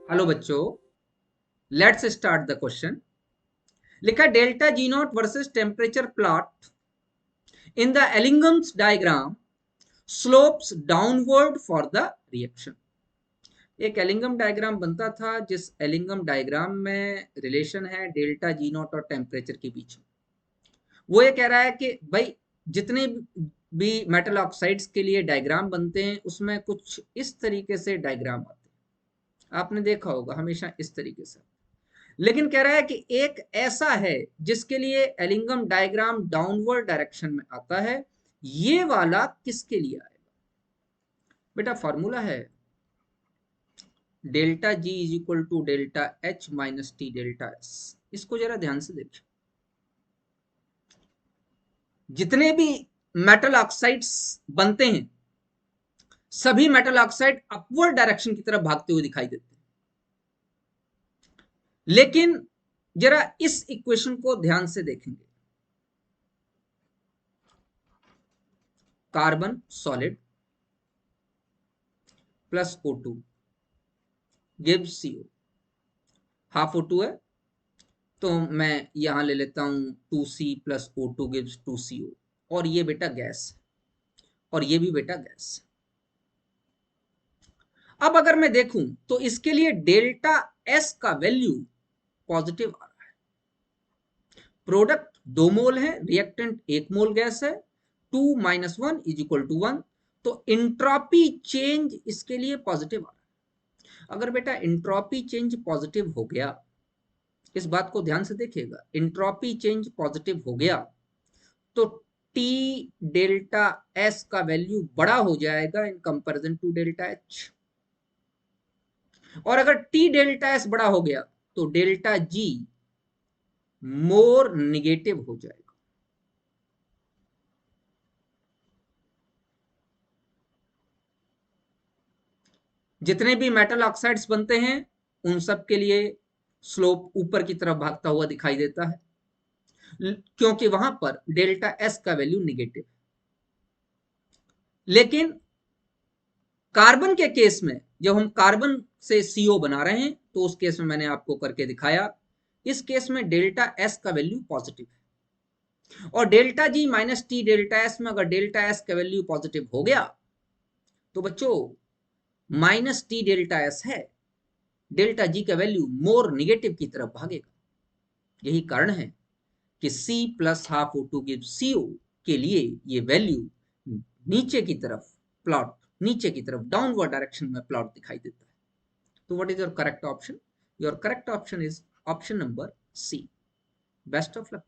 Hello बच्चों, let's start the question. लिखा delta G naught versus temperature plot in the Ellingham's diagram slopes downward for the reaction. एक Ellingham diagram बनता था जिस Ellingham diagram में relation है delta G naught और temperature के बीच में। वो ये कह रहा है कि भाई जितने भी मेटल ऑक्साइड्स के लिए डायग्राम बनते हैं उसमें कुछ इस तरीके से डायग्राम आते हैं। आपने देखा होगा हमेशा इस तरीके से। लेकिन कह रहा है कि एक ऐसा है जिसके लिए एलिंगम डायग्राम डाउनवर्ड डायरेक्शन में आता है। ये वाला किसके लिए आएगा? बेटा फॉर्मूला है delta G is equal to delta H minus T delta S. इसको जरा ध्यान से देखिए। जितने भी मेटल ऑक्साइड्स बनते हैं सभी मेटल ऑक्साइड अपवर्ड डायरेक्शन की तरफ भागते हुए दिखाई देते हैं। लेकिन जरा इस इक्वेशन को ध्यान से देखेंगे। Carbon solid plus O2 gives CO। Half O2 है तो मैं यहां ले लेता हूं 2C plus O2 gives 2CO। और ये बेटा गैस और ये भी बेटा गैस। अब अगर मैं देखूं तो इसके लिए डेल्टा S का वैल्यू पॉजिटिव आ रहा है। प्रोडक्ट 2 मोल है, रिएक्टेंट 1 मोल गैस है। 2 - 1 इज इक्वल टू 1। तो इंट्रोपी चेंज इसके लिए पॉजिटिव आ रहा है। अगर बेटा इंट्रोपी चेंज पॉजिटिव हो गया, इस बात को ध्यान से देखिएगा, इंट्रोपी चेंज पॉजिटिव हो गया तो टी डेल्टा एस का वैल्यू बड़ा हो जाएगा in comparison to delta H. और अगर टी डेल्टा एस बड़ा हो गया तो डेल्टा जी मोर निगेटिव हो जाएगा। जितने भी मेटल ऑक्साइड्स बनते हैं उन सब के लिए स्लोप ऊपर की तरफ भागता हुआ दिखाई देता है क्योंकि वहां पर डेल्टा एस का वैल्यू निगेटिव। लेकिन कार्बन के केस में जब हम कार्बन से CO बना रहे हैं तो उस केस में मैंने आपको करके दिखाया, इस केस में डेल्टा एस का वैल्यू पॉजिटिव है। और delta G minus T delta S में अगर डेल्टा एस का वैल्यू पॉजिटिव हो गया तो बच्चों माइनस टी डेल्टा एस है, डेल्टा जी का वैल्यू मोर निगेटिव की तरफ भागेगा। यही कारण है कि C plus half O2 give CO के लिए ये वैल्यू नीचे की तरफ प्लॉट, नीचे की तरफ डाउनवर्ड डायरेक्शन में प्लॉट दिखाई देता है। तो what is your correct option? Your correct option is option number C। Best of luck.